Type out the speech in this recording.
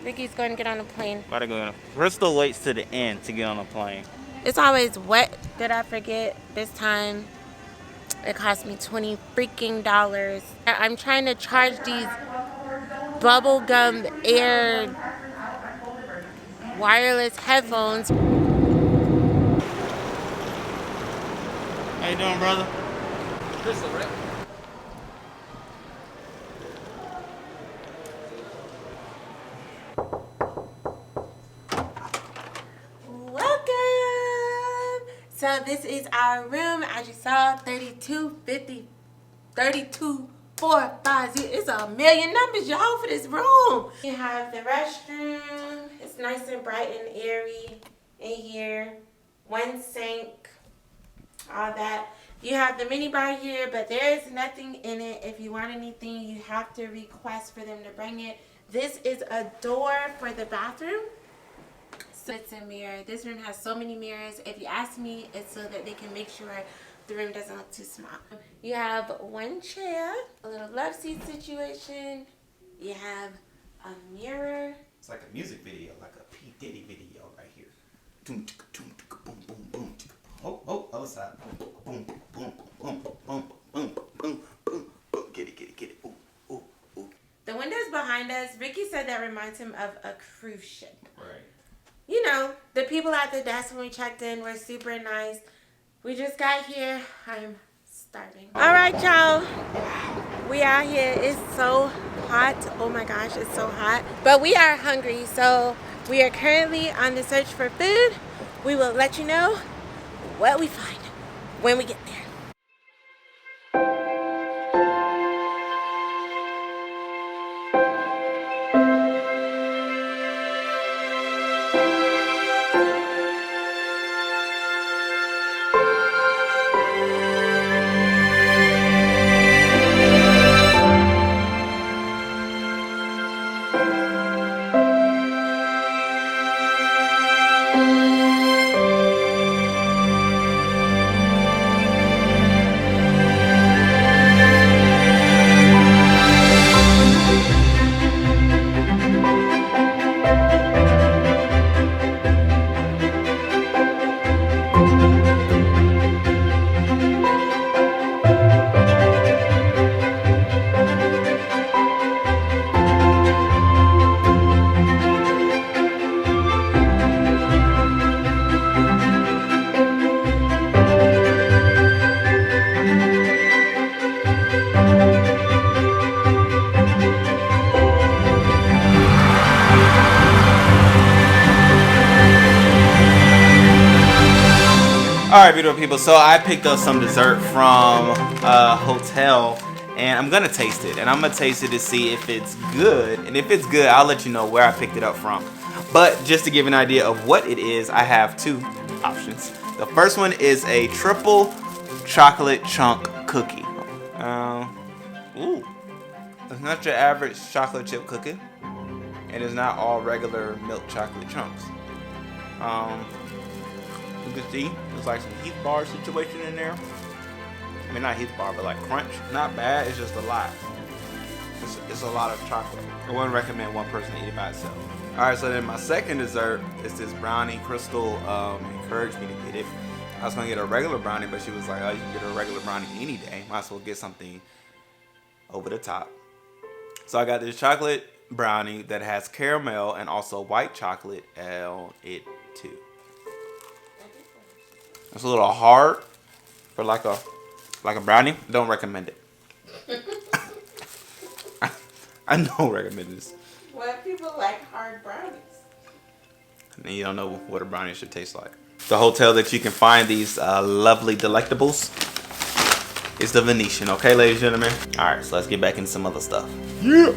Ricky's going to get on the plane. About to go on. Chrystle waits to the end to get on a plane. It's always wet. Did I forget? This time it cost me $20 freaking. I'm trying to charge these bubblegum air wireless headphones. How you doing, brother? Chrystle, right? Welcome. So this is our room. As you saw, 3250, 32450. It's a million numbers, y'all, for this room. You have the restroom. It's nice and bright and airy in here. One sink, all that. You have the mini bar here, but there is nothing in it. If you want anything, you have to request for them to bring it. This is a door for the bathroom. So it's a mirror. This room has so many mirrors. If you ask me, it's so that they can make sure the room doesn't look too small. You have one chair, a little love seat situation. You have a mirror. It's like a music video, like a P. Diddy video right here. Boom, boom, boom, boom, boom. Oh, other side. Boom, boom, boom, boom, boom, boom, boom, boom. Get it. Ooh. The windows behind us, Ricky said that reminds him of a cruise ship. Right. You know, the people at the desk when we checked in were super nice. We just got here. I'm starving. All right, y'all. We out here. It's so hot. Oh my gosh, it's so hot. But we are hungry, so we are currently on the search for food. We will let you know what we find when we get there. Alright, beautiful people, so I picked up some dessert from a hotel and I'm gonna taste it, and I'm gonna taste it to see if it's good, and if it's good I'll let you know where I picked it up from. But just to give an idea of what it is, I have two options. The first one is a triple chocolate chunk cookie. It's not your average chocolate chip cookie, and it's not all regular milk chocolate chunks. You can see there's like some Heath bar situation in there. I mean, not Heath bar, but like crunch. Not bad, it's just a lot. It's a lot of chocolate. I wouldn't recommend one person eat it by itself. Alright, so then my second dessert is this brownie. Chrystle encouraged me to get it. I was gonna get a regular brownie, but she was like, oh, you can get a regular brownie any day. Might as well get something over the top. So I got this chocolate brownie that has caramel and also white chocolate on it too. It's a little hard for like a brownie. Don't recommend it. I don't recommend this. What people like hard brownies? And you don't know what a brownie should taste like. The hotel that you can find these lovely delectables is the Venetian. Okay, ladies and gentlemen. All right, so let's get back into some other stuff. Yeah.